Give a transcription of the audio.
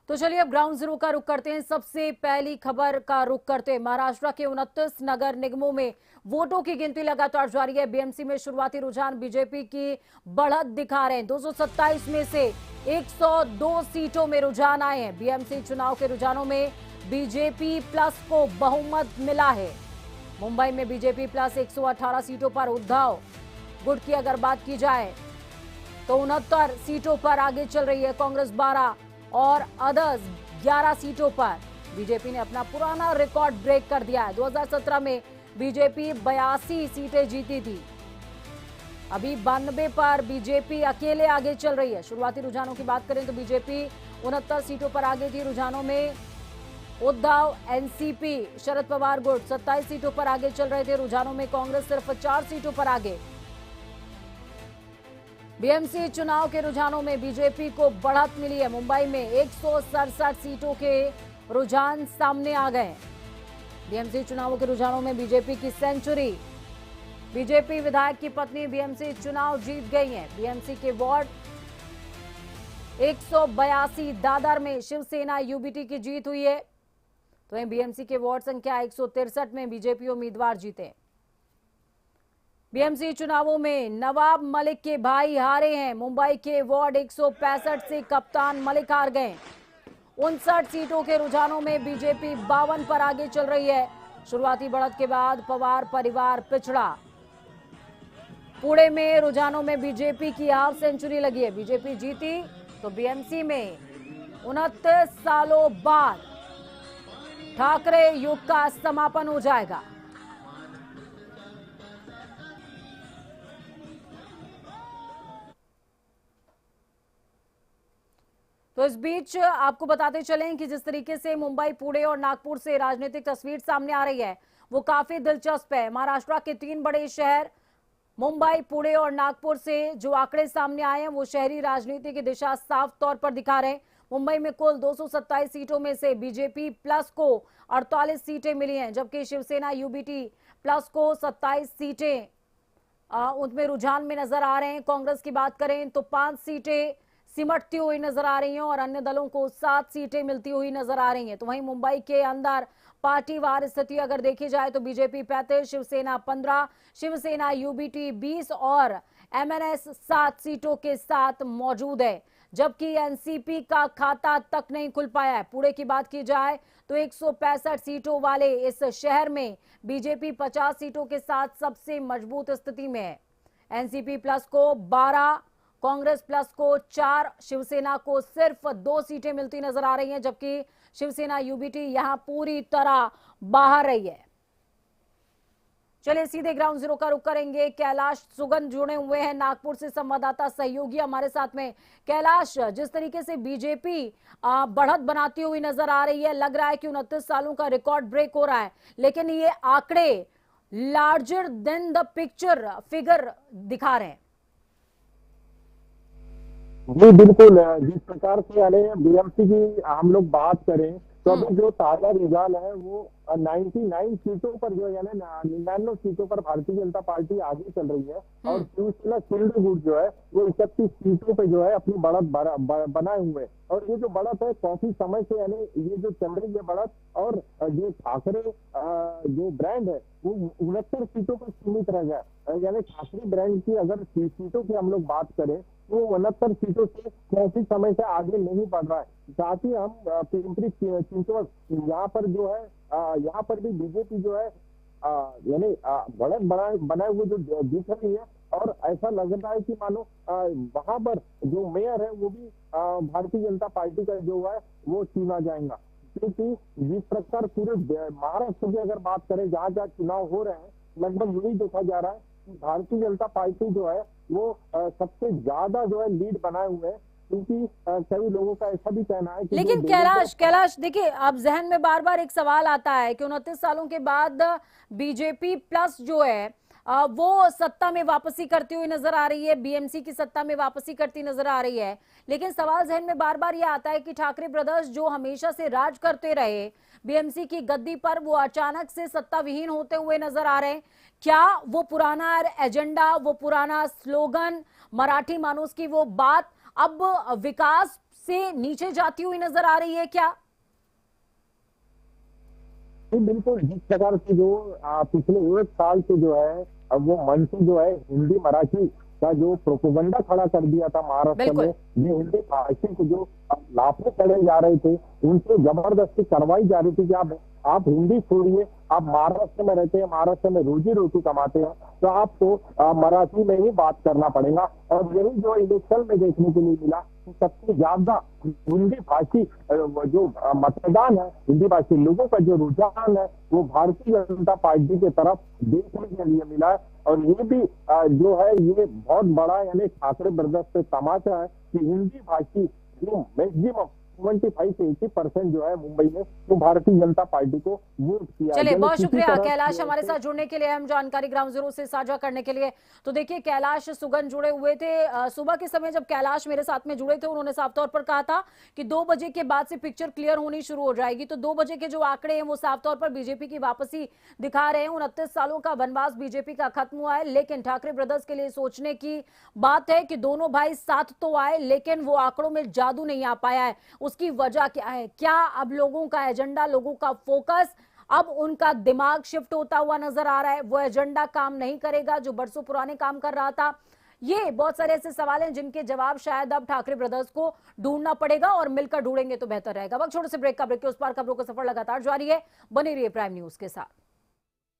तो चलिए अब ग्राउंड जीरो का रुख करते हैं। सबसे पहली खबर का रुख करते हैं महाराष्ट्र के 29 नगर निगमों में वोटों की गिनती लगातार जारी है। बीएमसी में शुरुआती रुझान बीजेपी की बढ़त दिखा रहे हैं। 227 में से 102 सीटों में रुझान आए हैं। बीएमसी चुनाव के रुझानों में बीजेपी प्लस को बहुमत मिला है। मुंबई में बीजेपी प्लस 118 सीटों पर उद्धव गुट की अगर बात की जाए तो 69 सीटों पर आगे चल रही है कांग्रेस 12 और अदर्स 11 सीटों पर। बीजेपी ने अपना पुराना रिकॉर्ड ब्रेक कर दिया है। 2017 में बीजेपी 82 सीटें जीती थी। अभी 92 पर बीजेपी अकेले आगे चल रही है। शुरुआती रुझानों की बात करें तो बीजेपी 69 सीटों पर आगे थी। रुझानों में उद्धव, एनसीपी, शरद पवार गुट 27 सीटों पर आगे चल रहे थे। रुझानों में कांग्रेस सिर्फ 4 सीटों पर आगे। बीएमसी चुनाव के रुझानों में बीजेपी को बढ़त मिली है। मुंबई में 167 सीटों के रुझान सामने आ गए। बीएमसी चुनावों के रुझानों में बीजेपी की सेंचुरी। बीजेपी विधायक की पत्नी बीएमसी चुनाव जीत गई हैं। बीएमसी के वार्ड 182 दादर में शिवसेना यूबीटी की जीत हुई है। तो वहीं बीएमसी के वार्ड संख्या 163 में बीजेपी उम्मीदवार जीते। बीएमसी चुनावों में नवाब मलिक के भाई हारे हैं। मुंबई के वार्ड 165 से कप्तान मलिक हार गए। 59 सीटों के रुझानों में बीजेपी 52 पर आगे चल रही है। शुरुआती बढ़त के बाद पवार परिवार पिछड़ा। पुणे में रुझानों में बीजेपी की हाफ सेंचुरी लगी है। बीजेपी जीती तो बीएमसी में 29 सालों बाद ठाकरे युग का समापन हो जाएगा। तो इस बीच आपको बताते चलें कि जिस तरीके से मुंबई, पुणे और नागपुर से राजनीतिक तस्वीर सामने आ रही है वो काफी दिलचस्प है। महाराष्ट्र के 3 बड़े शहर मुंबई, पुणे और नागपुर से जो आंकड़े सामने आए हैं वो शहरी राजनीति की दिशा साफ तौर पर दिखा रहे हैं। मुंबई में कुल 227 सीटों में से बीजेपी प्लस को 48 सीटें मिली हैं, जबकि शिवसेना यूबीटी प्लस को 27 सीटें उनमें रुझान में नजर आ रहे हैं। कांग्रेस की बात करें तो 5 सीटें सिमटती हुई नजर आ रही हैं और अन्य दलों को 7 सीटें मिलती हुई नजर आ रही हैं। तो वहीं मुंबई के अंदर पार्टीवार स्थिति अगर देखी जाए तो बीजेपी 35, शिवसेना 15, शिवसेना यूबीटी 20 और एमएनएस 7 सीटों के साथ मौजूद है, जबकि एनसीपी का खाता तक नहीं खुल पाया है। पुणे की बात की जाए तो 165 सीटों वाले इस शहर में बीजेपी 50 सीटों के साथ सबसे मजबूत स्थिति में है। एनसीपी प्लस को 12, कांग्रेस प्लस को 4, शिवसेना को सिर्फ 2 सीटें मिलती नजर आ रही हैं, जबकि शिवसेना यूबीटी यहां पूरी तरह बाहर रही है। चलिए सीधे ग्राउंड जीरो का रुख करेंगे। कैलाश सुगंध जुड़े हुए हैं नागपुर से, संवाददाता सहयोगी हमारे साथ में। कैलाश, जिस तरीके से बीजेपी बढ़त बनाती हुई नजर आ रही है, लग रहा है कि 29 सालों का रिकॉर्ड ब्रेक हो रहा है, लेकिन ये आंकड़े larger than the picture figure दिखा रहे हैं। जी बिल्कुल। जिस प्रकार से यानी बीएमसी की हम लोग बात करें तो अभी जो ताजा रिजल्ट है वो 99 सीटों पर जो है यानी 99 सीटों पर भारतीय जनता पार्टी आगे चल रही है और शिवसेना शिंदे गुट जो है वो 31 सीटों पे जो है अपनी बढ़त बनाए हुए हैं। और ये जो बढ़त है काफी समय से यानी ये जो चल रही है बढ़त, और जो ठाकरे जो ब्रांड है वो 69 सीटों पर सीमित रह गया। यानी ठाकरे ब्रांड की अगर सीटों की हम लोग बात करें वो 69 सीटों से काफी समय से आगे नहीं बढ़ रहा है। साथ ही हम पिंपरी चिंचवड यहाँ पर जो है यहाँ पर भी बीजेपी जो है यानी बढ़त बनाए हुए जो दिख रही है, और ऐसा लग रहा है कि मानो वहां पर जो मेयर है वो भी भारतीय जनता पार्टी का जो है वो चुना जाएगा। क्योंकि जिस प्रकार पूरे महाराष्ट्र की अगर बात करें जहाँ जहाँ चुनाव हो रहे हैं, लगभग यही देखा जा रहा है कि भारतीय जनता पार्टी जो है वो सबसे ज्यादा जो है लीड बनाए हुए हैं। क्योंकि कई लोगों का ऐसा भी कहना है कि लेकिन कैलाश देखिए, अब जहन में बार बार एक सवाल आता है कि 29 सालों के बाद बीजेपी प्लस जो है वो सत्ता में वापसी करती हुई नजर आ रही है, बीएमसी की सत्ता में वापसी करती नजर आ रही है। लेकिन सवाल जहन में बार बार ये आता है कि ठाकरे ब्रदर्स जो हमेशा से राज करते रहे बीएमसी की गद्दी पर, वो अचानक से सत्ता विहीन होते हुए नजर आ रहे हैं। क्या वो पुराना एजेंडा, वो पुराना स्लोगन, मराठी मानुस की वो बात अब विकास से नीचे जाती हुई नजर आ रही है क्या? जी, बिल्कुल। जिस प्रकार से जो पिछले 1 साल से जो है अब वो मन से जो है हिंदी मराठी का जो प्रोपेगेंडा खड़ा कर दिया था महाराष्ट्र में, बिल्कुल। ये हिंदी भाषी को जो लाफे चढ़े जा रहे थे, उनसे जबरदस्ती करवाई जा रही थी कि आप हिंदी छोड़िए, आप महाराष्ट्र में रहते हैं, महाराष्ट्र में रोजी रोटी कमाते हैं, तो आपको मराठी में ही बात करना पड़ेगा। और यही जो इलेक्शन में देखने के लिए मिला कि सबसे ज्यादा हिंदी भाषी जो मतदान है, हिंदी भाषी लोगों का जो रुझान है, वो भारतीय जनता पार्टी की तरफ देखने के लिए मिला है। और ये भी जो है ये बहुत बड़ा यानी ठाकरे ब्रदर्स पे तमाचा है कि हिंदी भाषी जो मैक्सिमम 75 से 80% जो है मुंबई में तो भारतीय जनता पार्टी को वोट किया। चलिए, बहुत शुक्रिया कैलाश हमारे साथ जुड़ने के लिए, हम जानकारी ग्राउंड जीरो से साझा करने के लिए। तो देखिए, कैलाश सुगन जुड़े हुए थे। सुबह के समय जब कैलाश मेरे साथ में जुड़े थे, उन्होंने साफ तौर पर कहा था कि 2 बजे के बाद से पिक्चर क्लियर होनी शुरू हो जाएगी। तो 2 बजे के जो आंकड़े हैं वो साफ तौर पर बीजेपी की वापसी दिखा रहे हैं। 29 सालों का वनवास बीजेपी का खत्म हुआ है, लेकिन ठाकरे ब्रदर्स के लिए सोचने की बात है कि दोनों भाई साथ तो आए, लेकिन वो आंकड़ों में जादू नहीं आ पाया है। उसकी वजह क्या है? क्या अब लोगों का एजेंडा, लोगों का फोकस, अब उनका दिमाग शिफ्ट होता हुआ नजर आ रहा है? वो एजेंडा काम नहीं करेगा जो बरसों पुराने काम कर रहा था? ये बहुत सारे ऐसे सवाल हैं जिनके जवाब शायद अब ठाकरे ब्रदर्स को ढूंढना पड़ेगा, और मिलकर ढूंढेंगे तो बेहतर रहेगा। वक्त छोटे से ब्रेक का, ब्रेक के उस पार खबरों का सफर लगातार जारी है। बने रहिए प्राइम न्यूज के साथ।